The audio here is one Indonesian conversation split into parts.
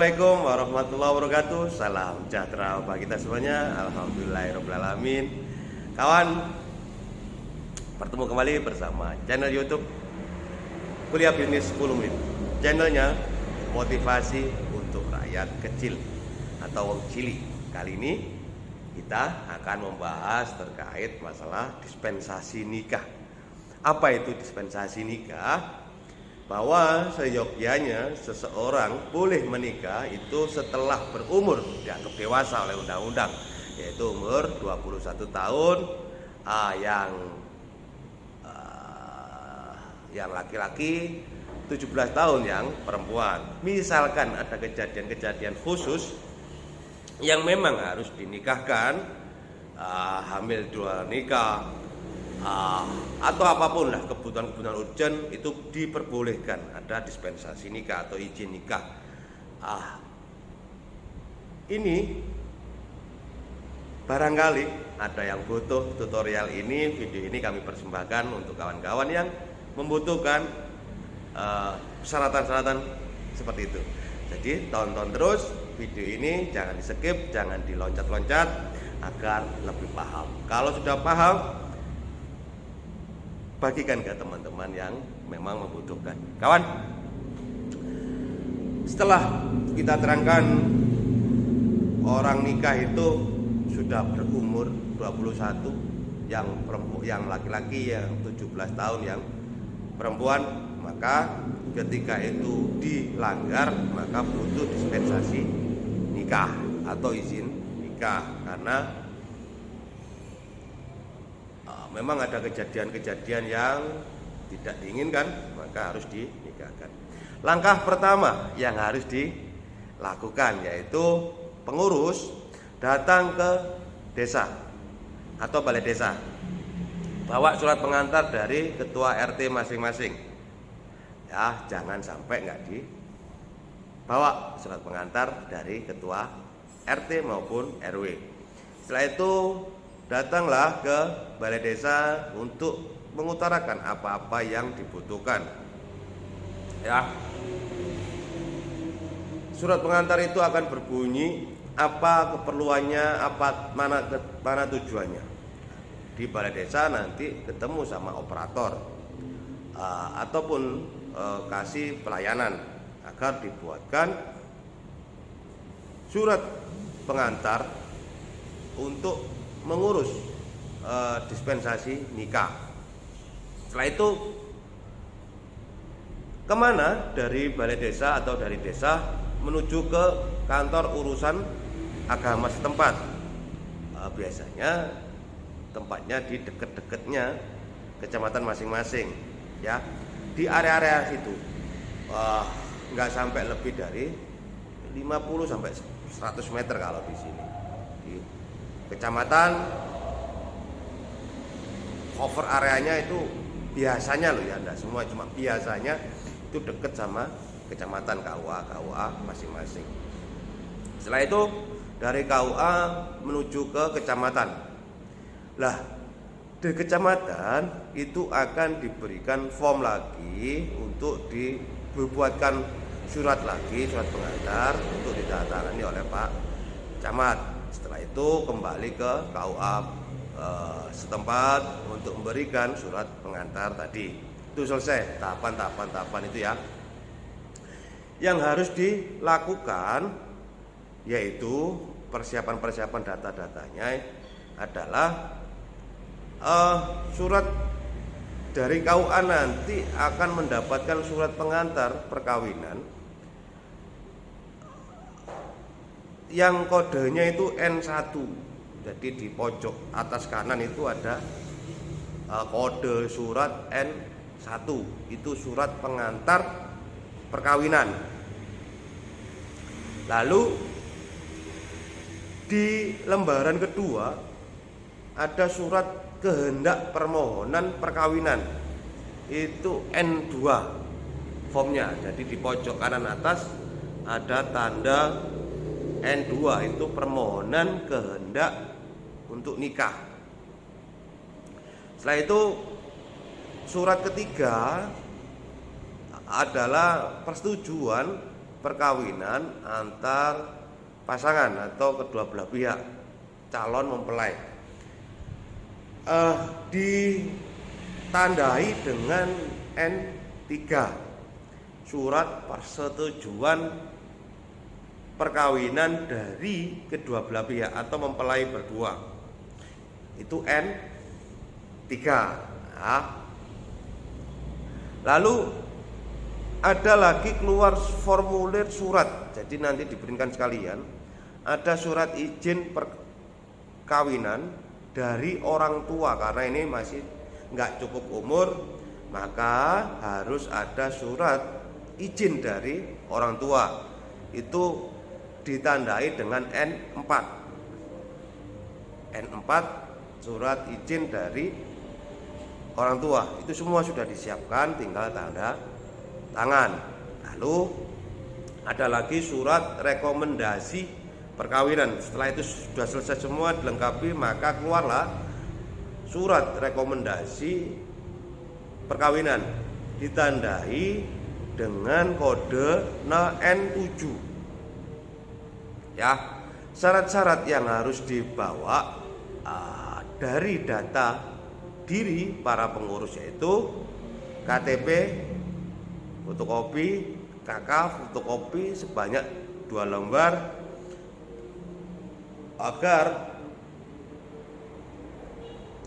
Assalamualaikum warahmatullahi wabarakatuh. Salam sejahtera bagi kita semuanya. Alhamdulillahirobbilalamin. Kawan, bertemu kembali bersama channel YouTube Kuliah Bisnis 10 Menit. Channelnya motivasi untuk rakyat kecil atau wong cilik. Kali ini kita akan membahas terkait masalah dispensasi nikah. Apa itu dispensasi nikah? Bahwa seyogyanya seseorang boleh menikah itu setelah berumur, dianggap dewasa oleh undang-undang, yaitu umur 21 tahun, yang laki-laki, 17 tahun yang perempuan. Misalkan ada kejadian-kejadian khusus yang memang harus dinikahkan, hamil dua nikah, atau apapun lah kebutuhan-kebutuhan urgent, itu diperbolehkan ada dispensasi nikah atau izin nikah. Ini barangkali ada yang butuh tutorial ini. Video ini kami persembahkan untuk kawan-kawan yang membutuhkan persyaratan-persyaratan seperti itu. Jadi tonton terus video ini, jangan di skip, jangan diloncat-loncat agar lebih paham. Kalau sudah paham, bagikan ke teman-teman yang memang membutuhkan. Kawan, setelah kita terangkan orang nikah itu sudah berumur 21, yang laki-laki, yang 17 tahun yang perempuan, maka ketika itu dilanggar maka butuh dispensasi nikah atau izin nikah, karena memang ada kejadian-kejadian yang tidak diinginkan, maka harus dinikahkan. Langkah pertama yang harus dilakukan yaitu pengurus datang ke desa atau balai desa, bawa surat pengantar dari ketua RT masing-masing. Ya, jangan sampai nggak dibawa surat pengantar dari ketua RT maupun RW. Setelah itu datanglah ke balai desa untuk mengutarakan apa-apa yang dibutuhkan. Ya, surat pengantar itu akan berbunyi apa keperluannya, mana tujuannya. Di balai desa nanti ketemu sama operator ataupun kasih pelayanan agar dibuatkan surat pengantar untuk mengurus dispensasi nikah. Setelah itu kemana dari balai desa atau dari desa menuju ke kantor urusan agama setempat. Biasanya tempatnya di dekat-dekatnya kecamatan masing-masing, ya, di area-area situ. Nggak sampai lebih dari 50 sampai 100 meter kalau di sini. Di kecamatan, cover areanya itu biasanya loh ya, enggak semua, cuma biasanya itu dekat sama kecamatan, KUA masing-masing. Setelah itu dari KUA menuju ke kecamatan. Lah, di kecamatan itu akan diberikan form lagi untuk dibuatkan surat pengantar untuk ditandatangani oleh Pak Camat. Setelah itu kembali ke KUA setempat untuk memberikan surat pengantar tadi. Itu selesai tahapan itu ya. Yang harus dilakukan yaitu persiapan data-datanya adalah surat dari KUA nanti akan mendapatkan surat pengantar perkawinan yang kodenya itu N1. Jadi di pojok atas kanan itu ada kode surat N1. Itu surat pengantar perkawinan. Lalu di lembaran kedua ada surat kehendak permohonan perkawinan. Itu N2 formnya. Jadi di pojok kanan atas ada tanda N2, itu permohonan kehendak untuk nikah. Setelah itu surat ketiga adalah persetujuan perkawinan antar pasangan atau kedua belah pihak calon mempelai, ditandai dengan N3, surat persetujuan perkawinan dari kedua belah pihak atau mempelai berdua. Itu N3. Nah, lalu ada lagi keluar formulir surat. Jadi nanti diberikan sekalian, ada surat izin perkawinan dari orang tua. Karena ini masih nggak cukup umur, maka harus ada surat izin dari orang tua. Itu ditandai dengan N4. N4 surat izin dari orang tua. Itu semua sudah disiapkan, tinggal tanda tangan. Lalu ada lagi surat rekomendasi perkawinan. Setelah itu sudah selesai semua dilengkapi, maka keluarlah surat rekomendasi perkawinan, ditandai dengan kode N7. Ya, syarat-syarat yang harus dibawa dari data diri para pengurus yaitu KTP fotokopi, KK fotokopi sebanyak 2 lembar agar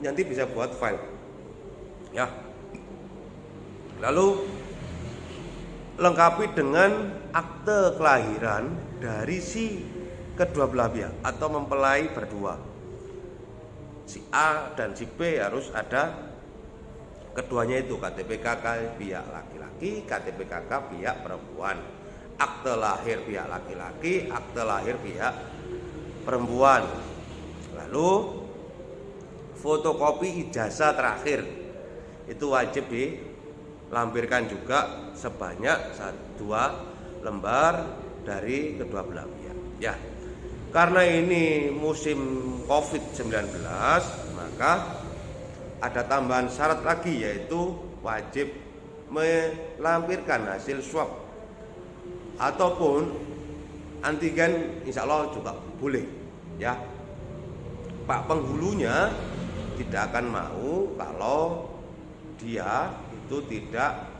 nanti bisa buat file. Ya. Lalu lengkapi dengan akte kelahiran dari si kedua belah pihak atau mempelai berdua. Si A dan si B harus ada keduanya itu, KTP KK pihak laki-laki, KTP KK pihak perempuan, akte lahir pihak laki-laki, akte lahir pihak perempuan. Lalu fotokopi ijazah terakhir itu wajib dilampirkan juga sebanyak 2 lembar dari kedua belah pihak. Ya, karena ini musim COVID-19, maka ada tambahan syarat lagi, yaitu wajib melampirkan hasil swab ataupun antigen, insya Allah juga boleh. Ya, Pak penghulunya tidak akan mau kalau dia itu tidak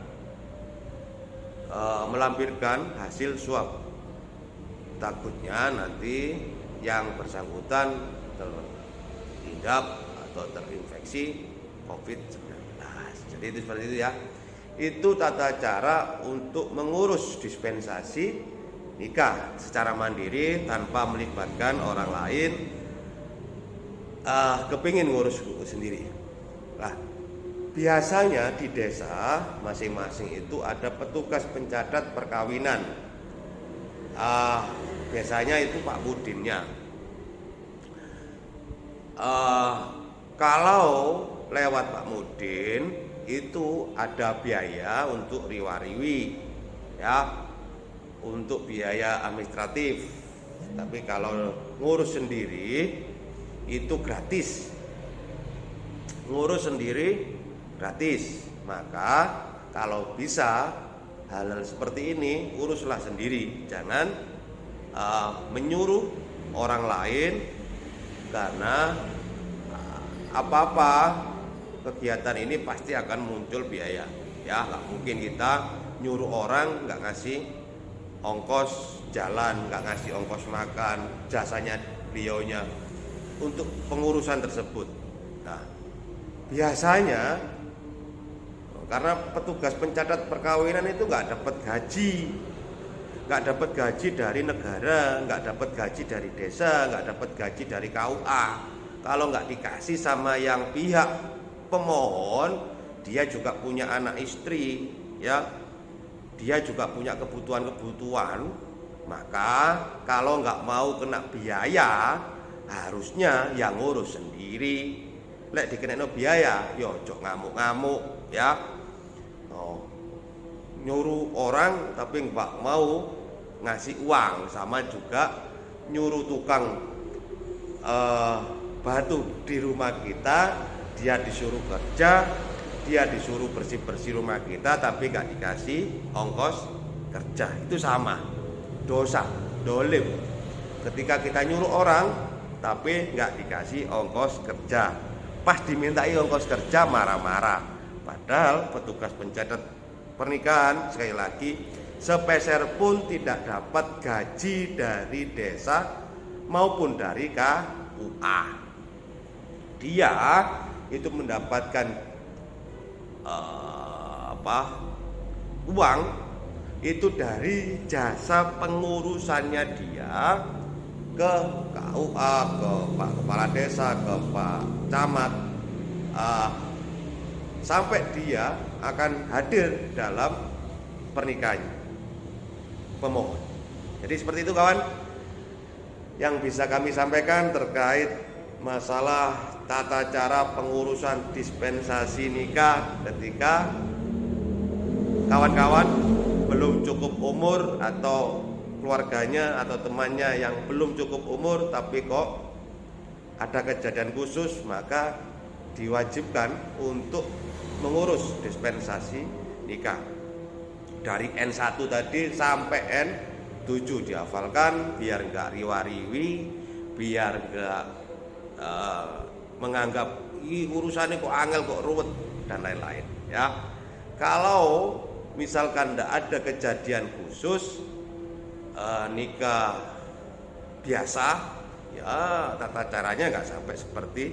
melampirkan hasil swab. Takutnya nanti yang bersangkutan terhindap atau terinfeksi COVID-19. Jadi itu seperti itu ya. Itu tata cara untuk mengurus dispensasi nikah secara mandiri tanpa melibatkan orang lain. Kepingin ngurus sendiri. Nah, biasanya di desa masing-masing itu ada petugas pencatat perkawinan. Biasanya itu Pak Mudinnya. Kalau lewat Pak Mudin itu ada biaya untuk riwariwi, ya, untuk biaya administratif. Tapi kalau ngurus sendiri itu gratis. Ngurus sendiri gratis. Maka kalau bisa hal seperti ini uruslah sendiri, jangan menyuruh orang lain, karena apa-apa kegiatan ini pasti akan muncul biaya. Ya, nggak mungkin kita nyuruh orang nggak ngasih ongkos jalan, nggak ngasih ongkos makan, jasanya beliaunya untuk pengurusan tersebut. Nah, biasanya karena petugas pencatat perkawinan itu nggak dapat gaji dari negara, nggak dapat gaji dari desa, nggak dapat gaji dari KUA. Kalau nggak dikasih sama yang pihak pemohon, dia juga punya anak istri, ya, dia juga punya kebutuhan, maka kalau nggak mau kena biaya, harusnya yang ngurus sendiri. Lek dikenain biaya, yo ojo ngamuk-ngamuk, ya. Nyuruh orang tapi nggak mau ngasih uang, sama juga nyuruh tukang batu di rumah kita, dia disuruh kerja, dia disuruh bersih-bersih rumah kita, tapi nggak dikasih ongkos kerja. Itu sama. dosa, dolim. Ketika kita nyuruh orang tapi nggak dikasih ongkos kerja, pas dimintai ongkos kerja marah-marah. Padahal petugas pencatat pernikahan sekali lagi sepeser pun tidak dapat gaji dari desa maupun dari KUA. Dia itu mendapatkan uang itu dari jasa pengurusannya dia ke KUA, ke Pak Kepala Desa, ke Pak Camat, sampai dia akan hadir dalam pernikahannya pemohon. Jadi seperti itu kawan, yang bisa kami sampaikan terkait masalah tata cara pengurusan dispensasi nikah ketika kawan-kawan belum cukup umur atau keluarganya atau temannya yang belum cukup umur tapi kok ada kejadian khusus, maka diwajibkan untuk mengurus dispensasi nikah. Dari N1 tadi sampai N7 dihafalkan biar enggak riwa-riwi, biar enggak menganggap urusannya kok angel, kok ruwet dan lain-lain ya. Kalau misalkan tidak ada kejadian khusus nikah biasa ya, tata caranya nggak sampai seperti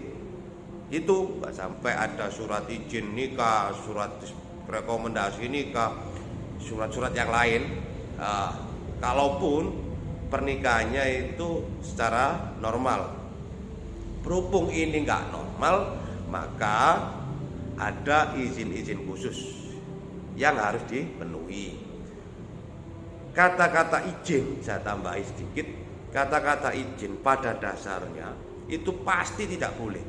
itu, nggak sampai ada surat izin nikah, surat rekomendasi nikah, surat-surat yang lain. Kalaupun pernikahannya itu secara normal, berhubung ini nggak normal, maka ada izin-izin khusus yang harus dipenuhi. Kata-kata izin, saya tambahi sedikit, kata-kata izin pada dasarnya itu pasti tidak boleh.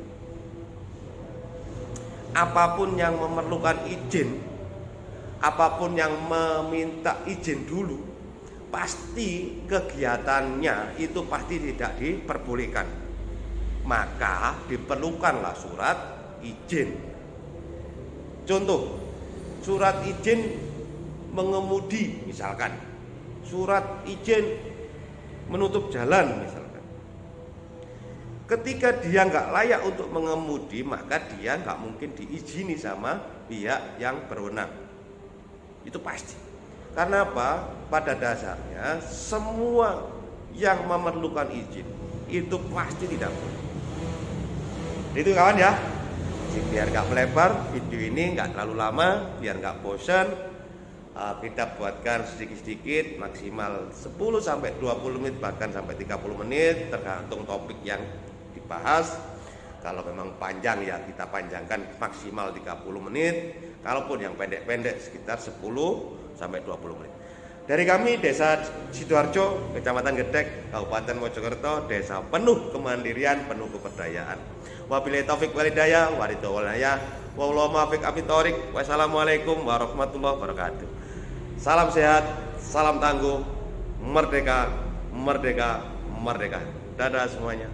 Apapun yang memerlukan izin, apapun yang meminta izin dulu, pasti kegiatannya itu pasti tidak diperbolehkan. Maka diperlukanlah surat izin. Contoh, surat izin mengemudi misalkan, surat izin menutup jalan misalkan. Ketika dia nggak layak untuk mengemudi, maka dia nggak mungkin diizini sama pihak yang berwenang. Itu pasti. Karena apa? Pada dasarnya semua yang memerlukan izin itu pasti tidak boleh. Itu kawan ya. Biar nggak melebar, video ini nggak terlalu lama, biar nggak bosan, kita buatkan sedikit-sedikit, maksimal 10-20 menit, bahkan sampai 30 menit, tergantung topik yang dibahas. Kalau memang panjang ya kita panjangkan maksimal 30 menit, kalaupun yang pendek-pendek sekitar 10-20 menit. Dari kami Desa Sidoarjo, Kecamatan Gedek, Kabupaten Mojokerto, desa penuh kemandirian, penuh keberdayaan. Wabillahi taufik wal hidayah, wallahu muwaffiq amit thoriq. Wassalamualaikum warahmatullahi wabarakatuh. Salam sehat, salam tangguh, merdeka, merdeka, merdeka. Dadah semuanya.